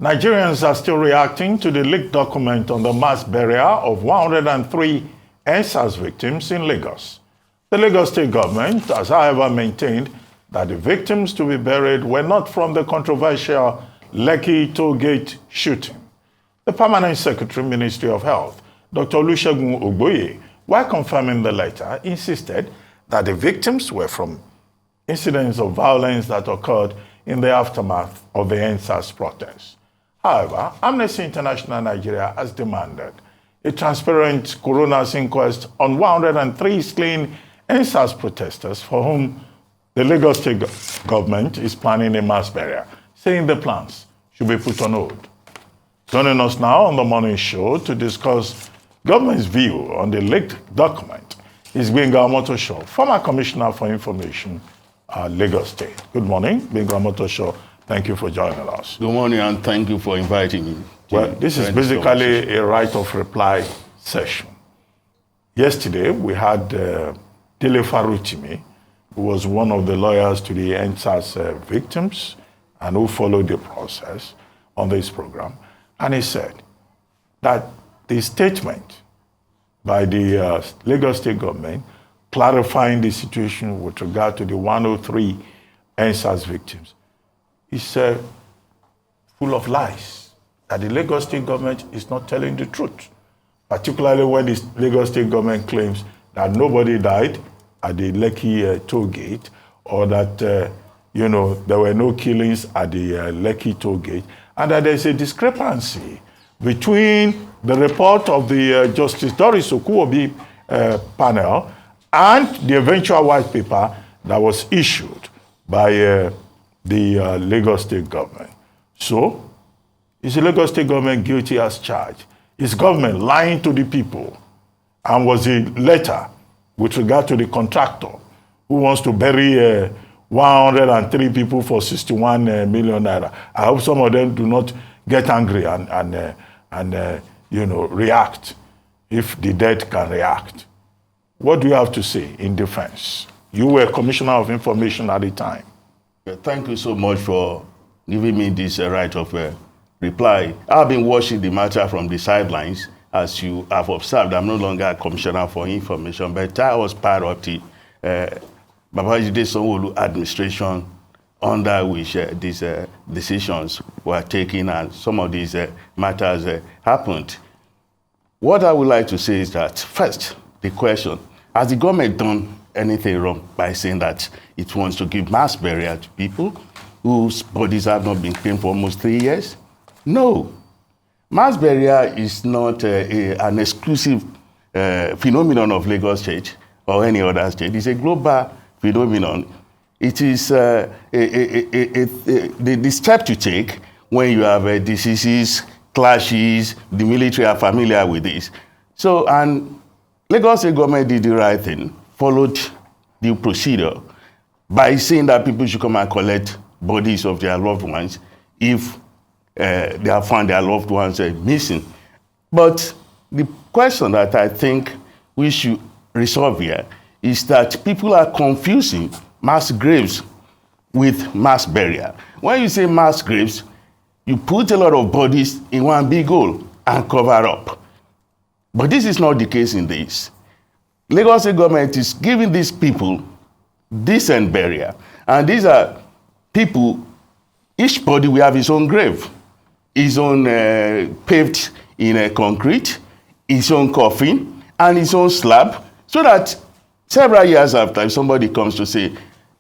Nigerians are still reacting to the leaked document on the mass burial of 103 EndSARS victims in Lagos. The Lagos state government has, however, maintained that the victims to be buried were not from the controversial Lekki toll gate shooting. The Permanent Secretary, Ministry of Health, Dr. Olusegun Ogboye, while confirming the letter, insisted that the victims were from incidents of violence that occurred in the aftermath of the EndSARS protests. However, Amnesty International Nigeria has demanded a transparent coroner's inquest on 103 slain EndSARS protesters for whom the Lagos state government is planning a mass burial, saying the plans should be put on hold. Joining us now on the morning show to discuss government's view on the leaked document is Gbenga Omotoso, former Commissioner for Information, Lagos State. Good morning, Gbenga Omotoso. Thank you for joining us. Good morning, and thank you for inviting me. Well, this is basically a right of reply session. Yesterday, we had Dele Farutimi, who was one of the lawyers to the EndSARS victims and who followed the process on this program. And he said that the statement by the Lagos state government clarifying the situation with regard to the 103 EndSARS victims is full of lies, that the Lagos state government is not telling the truth, particularly when the Lagos state government claims that nobody died at the Lekki toll gate, or that there were no killings at the Lekki toll gate, and that there's a discrepancy between the report of the Justice Doris Okuwobi panel and the eventual white paper that was issued by the Lagos state government. So, is the Lagos state government guilty as charged? Is government lying to the people? And was the letter with regard to the contractor who wants to bury 103 people for 61 million naira? I hope some of them do not get angry and react, if the dead can react. What do you have to say in defense? You were Commissioner of Information at the time. Thank you so much for giving me this right of reply. I've been watching the matter from the sidelines. As you have observed, I'm no longer a Commissioner for Information, but I was part of the Babajide Sanwo-Olu administration under which these decisions were taken and some of these matters happened. What I would like to say is that, first, the question, has the government done anything wrong by saying that it wants to give mass burial to people whose bodies have not been claimed for almost 3 years? No. Mass burial is not an exclusive phenomenon of Lagos State or any other state. It's a global phenomenon. It is the step to take when you have diseases, clashes. The military are familiar with this. So, and Lagos State government did the right thing, followed the procedure by saying that people should come and collect bodies of their loved ones if they have found their loved ones missing. But the question that I think we should resolve here is that people are confusing mass graves with mass burial. When you say mass graves, you put a lot of bodies in one big hole and cover up. But this is not the case in this. Lagos State government is giving these people decent burial. And these are people, each body will have his own grave, his own paved in concrete, his own coffin, and his own slab, so that several years after, if somebody comes to say,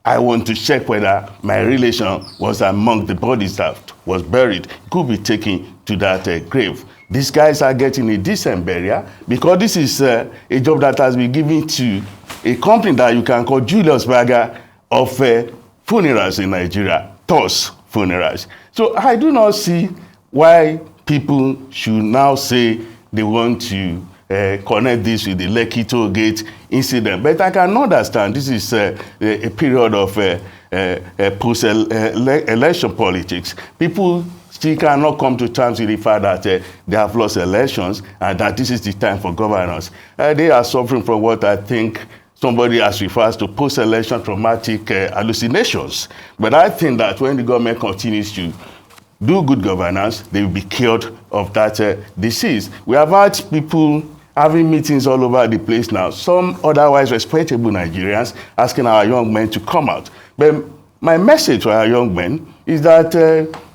I want to check whether my relation was among the bodies that was buried, could be taken to that grave. These guys are getting a decent burial because this is a job that has been given to a company that you can call Julius Berger of funerals in Nigeria, TOS Funerals. So I do not see why people should now say they want to connect this with the Lekki toll gate incident. But I can understand this is a period of post-election politics. People still cannot come to terms with the fact that they have lost elections and that this is the time for governance. They are suffering from what I think somebody has referred to post-election traumatic hallucinations. But I think that when the government continues to do good governance, they will be cured of that disease. We have had people having meetings all over the place now, some otherwise respectable Nigerians asking our young men to come out. But my message to our young men is that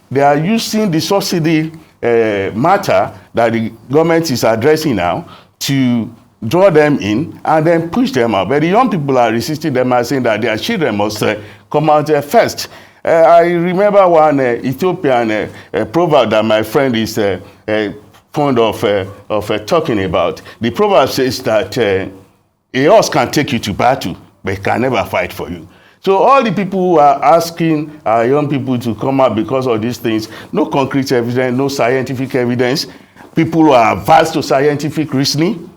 they are using the subsidy matter that the government is addressing now to draw them in and then push them out. But the young people are resisting them and saying that their children must come out first. I remember one Ethiopian proverb that my friend is fond of talking about. The proverb says that a horse can take you to battle, but it can never fight for you. So all the people who are asking our young people to come out because of these things, no concrete evidence, no scientific evidence, people who are averse to scientific reasoning,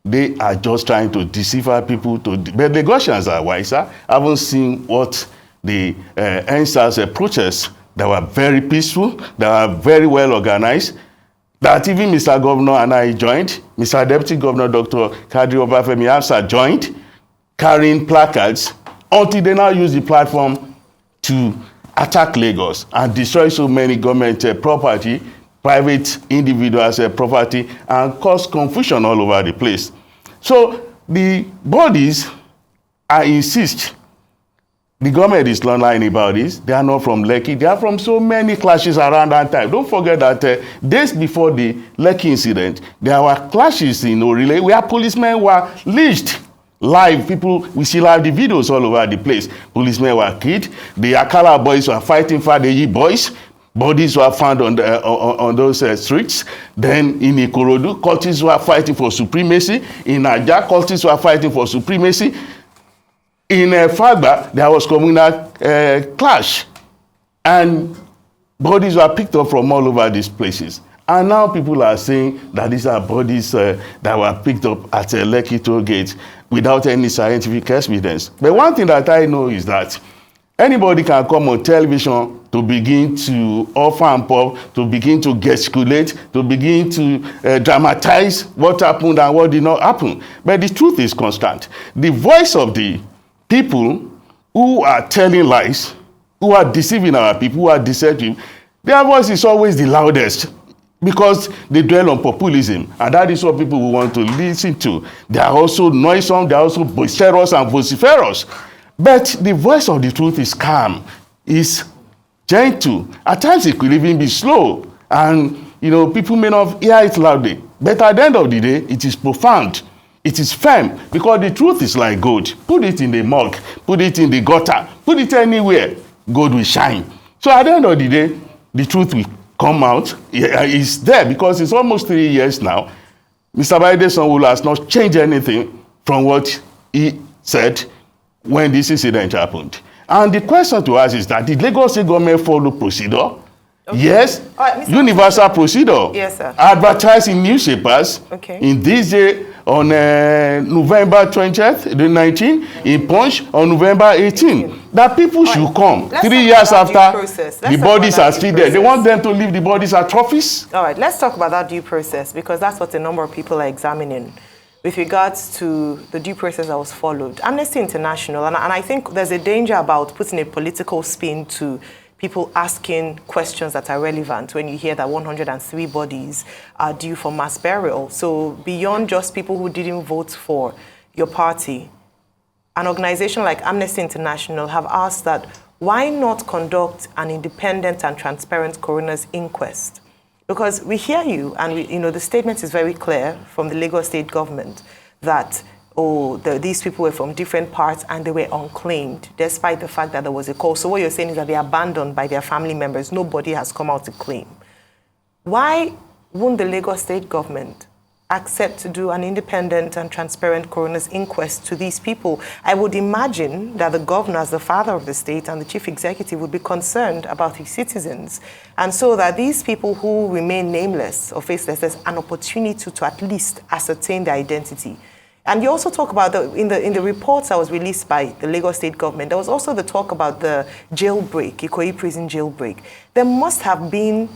they are just trying to deceive our people. But the Gaussians are wiser. I haven't seen what the EndSARS protests that were very peaceful, that were very well organized, that even Mr. Governor and I joined, Mr. Deputy Governor Dr. Kadri Obafemi Hamza joined, carrying placards, until they now use the platform to attack Lagos and destroy so many government property, private individuals' property, and cause confusion all over the place. So the bodies, I insist, the government is not lying about this. They are not from Lekki. They are from so many clashes around that time. Don't forget that days before the Lekki incident, there were clashes in Orile where policemen were lynched. Live, people, we still have the videos all over the place. Policemen were killed. The Akala boys were fighting for the Yi boys. Bodies were found on those streets. Then in Ikorodu, cultists were fighting for supremacy. In Naija, cultists were fighting for supremacy. In Fagba, there was communal clash. And bodies were picked up from all over these places. And now people are saying that these are bodies that were picked up at Lekki toll gate without any scientific evidence. But one thing that I know is that anybody can come on television to begin to offer and pop, to begin to gesticulate, to begin to dramatize what happened and what did not happen. But the truth is constant. The voice of the people who are telling lies, who are deceiving our people, who are deceptive, their voice is always the loudest because they dwell on populism, and that is what people will want to listen to. They are also noisome, they are also boisterous and vociferous. But the voice of the truth is calm, is gentle. At times it could even be slow, and people may not hear it loudly. But at the end of the day, it is profound. It is firm, because the truth is like gold. Put it in the mug, put it in the gutter, put it anywhere, gold will shine. So at the end of the day, the truth will come out. It's there because it's almost 3 years now. Mr. Biden Sanwo-Olu has not changed anything from what he said when this incident happened. And the question to us is that did Lagos State government follow procedure? Okay. Yes. Right, universal procedure. Yes, sir. Advertised in newspapers. Okay. In this day on November 20th, the 19th, in Punch on November 18th. That people should come. 3 years after, the bodies are still there. They want them to leave the bodies as trophies. All right, let's talk about that due process, because that's what a number of people are examining with regards to the due process that was followed. Amnesty International, and I think there's a danger about putting a political spin to people asking questions that are relevant when you hear that 103 bodies are due for mass burial. So beyond just people who didn't vote for your party, an organization like Amnesty International have asked that why not conduct an independent and transparent coroner's inquest? Because we hear you, and the statement is very clear from the Lagos State government that these people were from different parts and they were unclaimed, despite the fact that there was a call. So what you're saying is that they're abandoned by their family members. Nobody has come out to claim. Why won't the Lagos State government accept to do an independent and transparent coroner's inquest to these people? I would imagine that the governor, as the father of the state and the chief executive, would be concerned about his citizens. And so that these people who remain nameless or faceless, there's an opportunity to at least ascertain their identity. And you also talk about, in the reports that was released by the Lagos State government, there was also the talk about the jailbreak, Ikoyi prison jailbreak. There must have been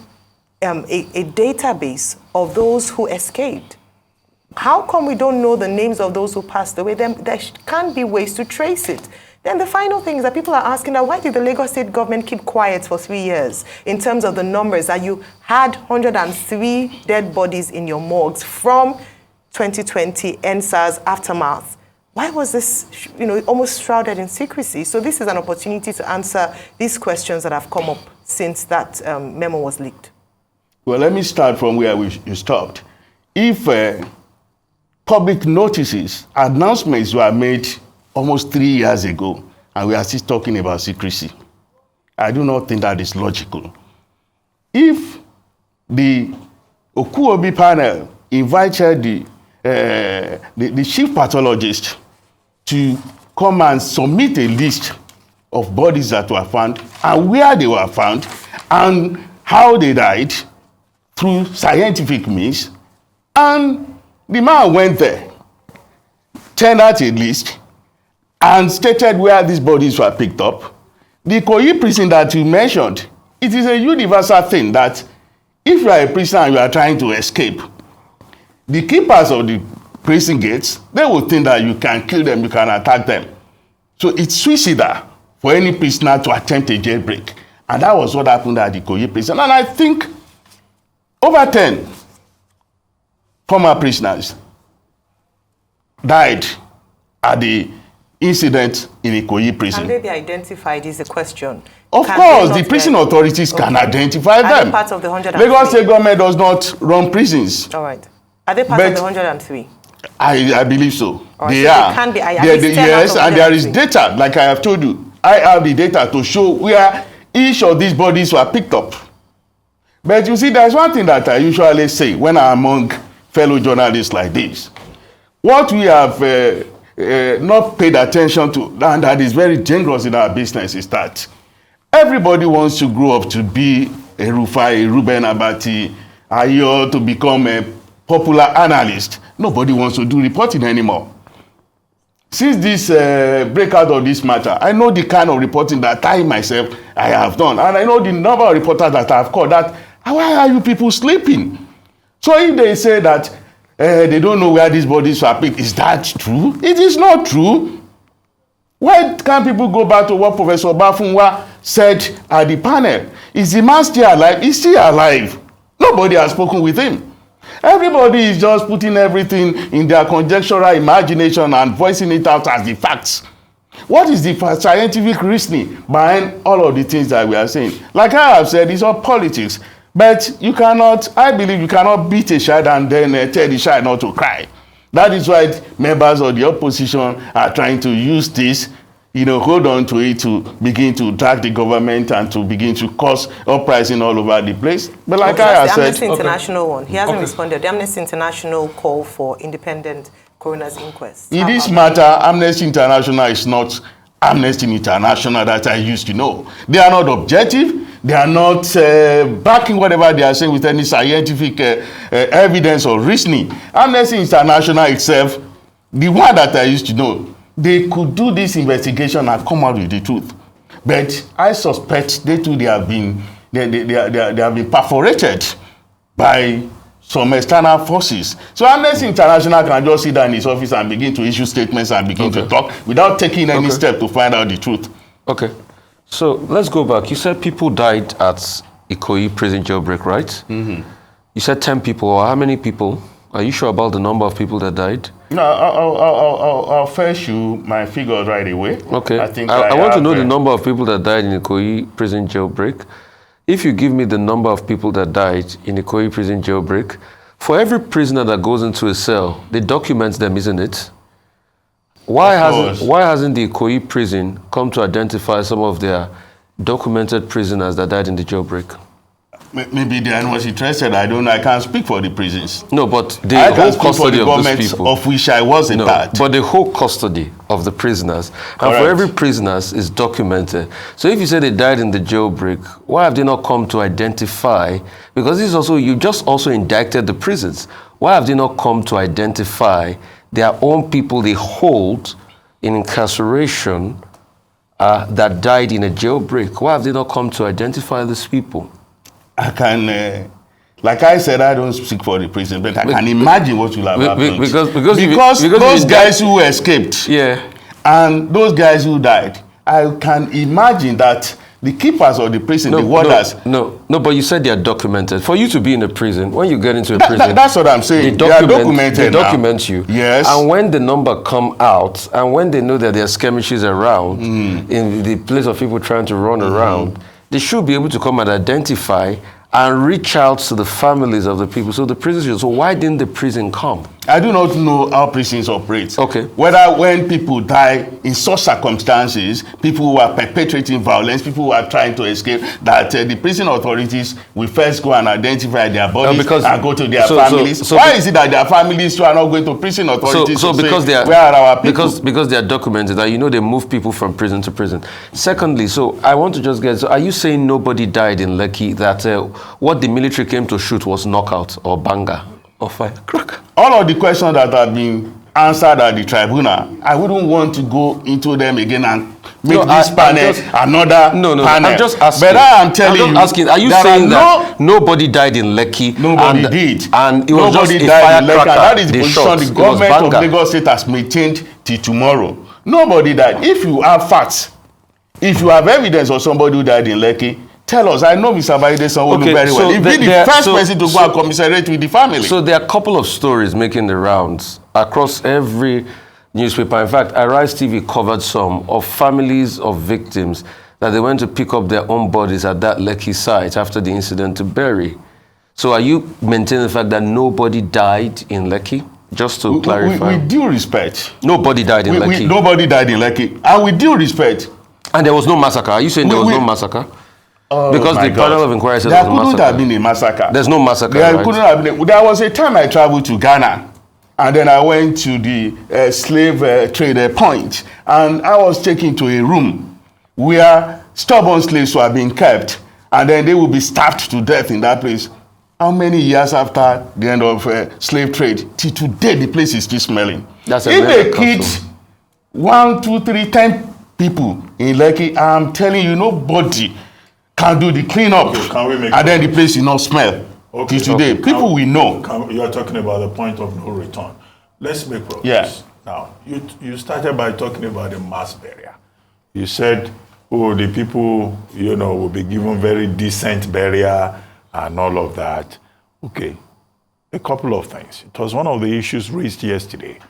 a database of those who escaped. How come we don't know the names of those who passed away? There can't be ways to trace it. Then the final thing is that people are asking that why did the Lagos State government keep quiet for 3 years in terms of the numbers that you had 103 dead bodies in your morgues from 2020 EndSARS aftermath? Why was this, almost shrouded in secrecy? So this is an opportunity to answer these questions that have come up since that memo was leaked. Well, let me start from where you stopped. If public notices, announcements were made almost 3 years ago, and we are still talking about secrecy, I do not think that is logical. If the Okuobi panel invited the chief pathologist to come and submit a list of bodies that were found and where they were found and how they died through scientific means, and the man went there, tendered a list, and stated where these bodies were picked up. The Ikoyi prison that you mentioned, it is a universal thing that if you are a prisoner and you are trying to escape, the keepers of the prison gates, they will think that you can kill them, you can attack them. So it's suicidal for any prisoner to attempt a jailbreak. And that was what happened at the Ikoyi prison. And I think over 10 former prisoners died at the incident in Ikoyi prison. Can they be identified is the question. Of course, the prison authorities can identify them. Are they part of the 103? Lagos State government does not run prisons. All right. Are they part of the 103? I believe so. Right, they so are. They can be. Yes, and there is data, like I have told you. I have the data to show where each of these bodies were picked up. But you see, there's one thing that I usually say when I'm among fellow journalists like this. What we have not paid attention to, and that is very dangerous in our business, is that everybody wants to grow up to be a Rufai, a Ruben Abati, Ayo, to become a popular analyst. Nobody wants to do reporting anymore. Since this breakout of this matter, I know the kind of reporting that I myself have done. And I know the number of reporters that I have called that, why are you people sleeping? So if they say that they don't know where these bodies were picked, is that true? It is not true. Why can't people go back to what Professor Bafunwa said at the panel? Is the man still alive? He's still alive. Nobody has spoken with him. Everybody is just putting everything in their conjectural imagination and voicing it out as the facts. What is the scientific reasoning behind all of the things that we are saying? Like I have said, it's all politics. But you cannot, I believe you cannot beat a child and then tell the child not to cry. That is why members of the opposition are trying to use this, hold on to it to begin to drag the government and to begin to cause uprising all over the place. But like I have said... The Amnesty International one. He hasn't responded. The Amnesty International call for independent coroner's inquest. In this matter, Amnesty International is not Amnesty International that I used to know. They are not objective. They are not backing whatever they are saying with any scientific evidence or reasoning. Amnesty International itself, the one that I used to know, they could do this investigation and come out with the truth. But I suspect they too, they have been perforated by some external forces. So Amnesty International can just sit down in his office and begin to issue statements and begin to talk without taking any step to find out the truth. Okay. So let's go back. You said people died at Ikoyi prison jailbreak, right? Mm-hmm. You said 10 people. Or how many people? Are you sure about the number of people that died? No, I'll fetch you my figures right away. Okay. I want to know the number of people that died in Ikoyi prison jailbreak. If you give me the number of people that died in Ikoyi prison jailbreak, for every prisoner that goes into a cell, they document them, isn't it? Why hasn't the Ikoyi prison come to identify some of their documented prisoners that died in the jailbreak? Maybe they are not interested. I don't know. I can't speak for the prisons. No, but the whole custody of those people, of which I was a part. But the whole custody of the prisoners, Correct. And for every prisoner is documented. So if you say they died in the jailbreak, why have they not come to identify? Because this is also, you just also indicted the prisons. Why have they not come to identify their own people they hold in incarceration that died in a jailbreak? Why have they not come to identify these people? I can, like I said, I don't speak for the prison, but I can imagine what will have happened. Because those guys who escaped And those guys who died, I can imagine that the keepers of the prison, the warders. No, but you said they are documented. For you to be in a prison, when you get into a prison, that's what I'm saying. They are documented. They document you. Yes. And when the number come out, and when they know that there are skirmishes around, in the place of people trying to run around, they should be able to come and identify and reach out to the families of the people. So the prisons. So why didn't the prison come? I do not know how prisons operate. Okay. Whether when people die in such circumstances, people who are perpetrating violence, people who are trying to escape, that the prison authorities will first go and identify their bodies and go to their families. Why is it that their families too are not going to prison authorities to because say, they are, where are our people? Because they are documented, that they move people from prison to prison. Secondly, so I want to just get, so are you saying nobody died in Lekki, that what the military came to shoot was knockout or banger or firecracker? All of the questions that have been answered at the tribunal, I wouldn't want to go into them again and make this panel another panel. I'm just asking. But I am telling you, are you saying that nobody died in Lekki? Nobody did. And it was nobody just a died in Lekki. firecracker. That is the position the government of Lagos State has maintained till tomorrow. Nobody died. If you have facts, if you have evidence of somebody who died in Lekki, tell us. I know Mr. Baide Sanwo-Olu very well. He'll be the first person to go and commiserate with the family. So there are a couple of stories making the rounds across every newspaper. In fact, Arise TV covered some of families of victims that they went to pick up their own bodies at that Lekki site after the incident to bury. So are you maintaining the fact that nobody died in Lekki? Just to clarify. With due respect. Nobody died in Lekki? Nobody died in Lekki. And with due respect. And there was no massacre? Are you saying there was no massacre? Oh, because the panel of inquiry said there there was a massacre. couldn't have been a massacre. There's no massacre, There right? couldn't have been. There was a time I traveled to Ghana, and then I went to the slave trade point, and I was taken to a room where stubborn slaves were being kept, and then they would be starved to death in that place. How many years after the end of slave trade, till today the place is still smelling? That's a if they killed 1, 2, 3, 10 people in Lekki, I'm telling you, nobody can do the cleanup, and then the place will not smell. Till today, people will know. You are talking about the point of no return. Let's make progress. Yes. Now, you started by talking about the mass burial. You said, oh, the people, will be given very decent burial and all of that. Okay, a couple of things. It was one of the issues raised yesterday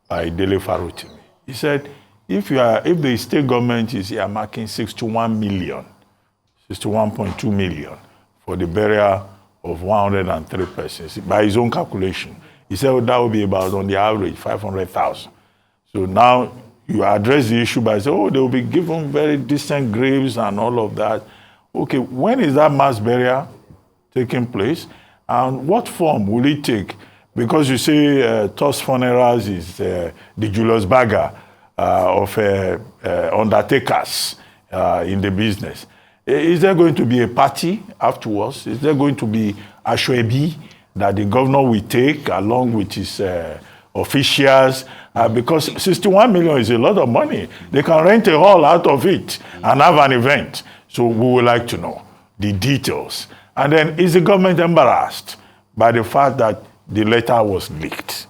by Dele Farutimi. He said, if the state government is earmarking 61.2 million for the burial of 103 persons, by his own calculation, he said that would be about, on the average, 500,000. So now you address the issue by saying, they will be given very decent graves and all of that. Okay, when is that mass burial taking place? And what form will it take? Because you say Toss Funerals is the Julius Berger of undertakers in the business. Is there going to be a party afterwards? Is there going to be a shwebi that the governor will take along with his officials? Because 61 million is a lot of money. They can rent a hall out of it and have an event. So we would like to know the details. And then, is the government embarrassed by the fact that the letter was leaked?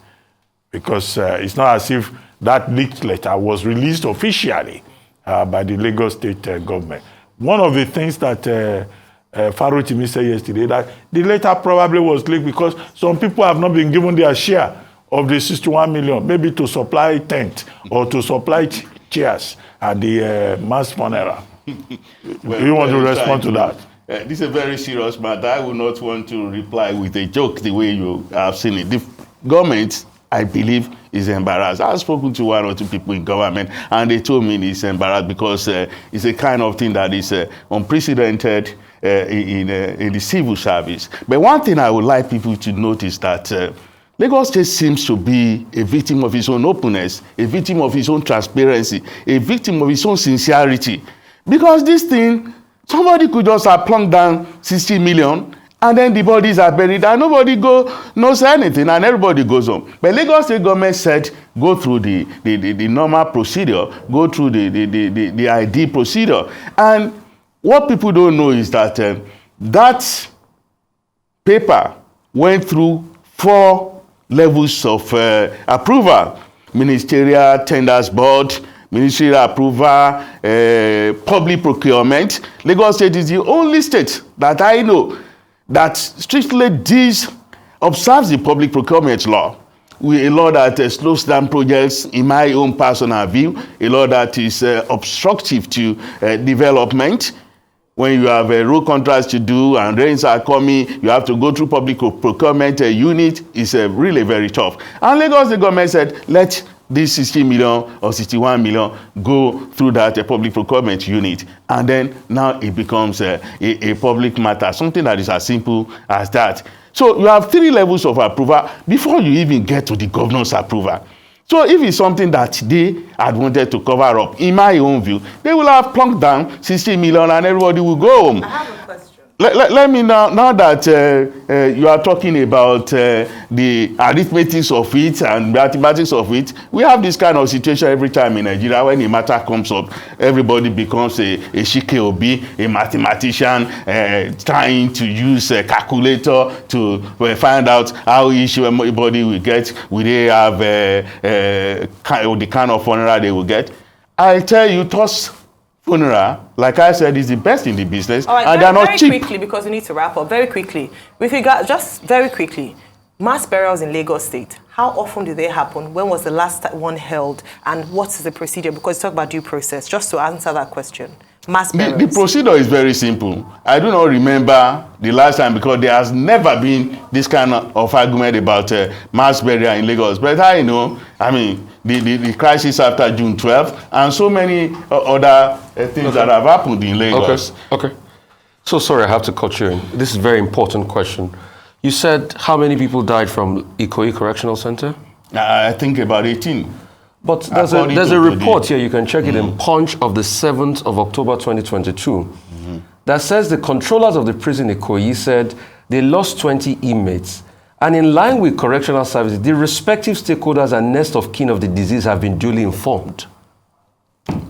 Because it's not as if that leaked letter was released officially by the Lagos State government. One of the things that Farutimi said yesterday, that the letter probably was leaked because some people have not been given their share of the 61 million, maybe to supply tent or to supply chairs at the mass funeral. Well, Do you want to respond to that? This is a very serious matter. I would not want to reply with a joke the way you have seen it. The government, I believe, is embarrassed. I've spoken to 1 or 2 people in government, and they told me it's embarrassed because it's a kind of thing that is unprecedented in the civil service. But one thing I would like people to notice that Lagos State seems to be a victim of its own openness, a victim of its own transparency, a victim of its own sincerity. Because this thing, somebody could just have plunked down 60 million, and then the bodies are buried, and nobody knows anything, and everybody goes home. But Lagos State government said, go through the normal procedure, go through the ID procedure. And what people don't know is that that paper went through 4 levels of approval: Ministerial Tenders Board, ministerial approval, public procurement. Lagos State is the only state that I know that strictly observes the public procurement law. A law that slows down projects, in my own personal view, a law that is obstructive to development. When you have road contracts to do and rains are coming, you have to go through public procurement unit. It's really very tough. And Lagos, the government said, let this 60 million or 61 million go through that public procurement unit. And then now it becomes a public matter, something that is as simple as that. So you have 3 levels of approval before you even get to the governor's approval. So if it's something that they had wanted to cover up, in my own view, they will have plunked down 60 million and everybody will go home. I have a question. Let me now that you are talking about the arithmetic of it and mathematics of it, we have this kind of situation every time in Nigeria. When a matter comes up, everybody becomes a shikeobi, a mathematician, trying to use a calculator to find out how each everybody will get. Will they have the kind of funeral they will get? I tell you, toss funeral, like I said, is the best in the business, all right, and they're not cheap. Very quickly, because we need to wrap up. Very quickly, with regard, just very quickly, mass burials in Lagos State. How often do they happen? When was the last one held? And what is the procedure? Because you talk about due process. Just to answer that question, mass burials. The procedure is very simple. I do not remember the last time because there has never been this kind of argument about mass burial in Lagos. But I know, I mean, the crisis after June 12th and so many other things that have happened in Lagos. Okay. So sorry, I have to cut you in. This is a very important question. You said how many people died from Ikoyi Correctional Center? I think about 18. But there's a report here, you can check it in Punch of the 7th of October 2022, that says the controllers of the prison Ikoyi said they lost 20 inmates. And in line with correctional services, the respective stakeholders and next of kin of the disease have been duly informed.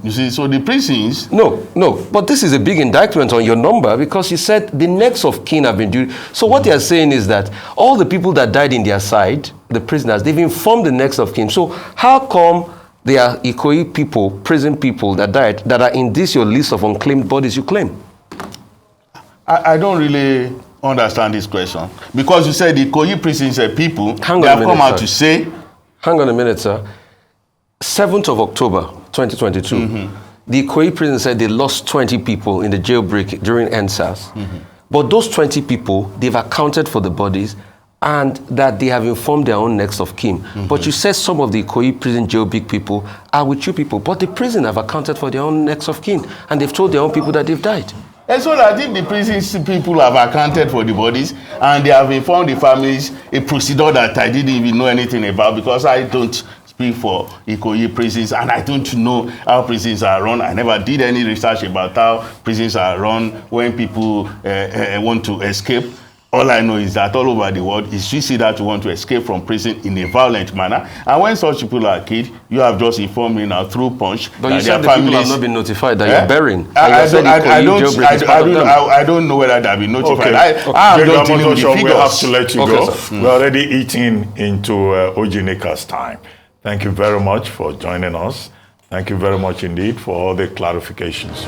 You see, so the prisons... No, but this is a big indictment on your number because you said the next of kin have been duly... So what they are saying is that all the people that died in their side, the prisoners, they've informed the next of kin. So how come there are Ikoyi people, prison people that died, that are in this your list of unclaimed bodies you claim? I don't really understand this question. Because you said the Ikoyi prisons people, they have come out to say... Hang on a minute, sir. 7th of October 2022, the Ikoyi prison said they lost 20 people in the jailbreak during EndSARS. But those 20 people, they've accounted for the bodies and that they have informed their own next of kin. But you said some of the Ikoyi prison jailbreak people are with you people, but the prison have accounted for their own next of kin and they've told their own people that they've died. And so that if the prison people have accounted for the bodies and they have informed the families a procedure that I didn't even know anything about because I don't speak for Ikoyi prisons and I don't know how prisons are run. I never did any research about how prisons are run when people want to escape. All I know is that all over the world is suicidal to want to escape from prison in a violent manner. And when such people are killed, you have just informed me now through Punch. But you said the people have not been notified that you're burying. I don't know whether they've been notified. Okay. I'm just dealing with the we have figures. to let you go. We're already eating into Ojinika's time. Thank you very much for joining us. Thank you very much indeed for all the clarifications.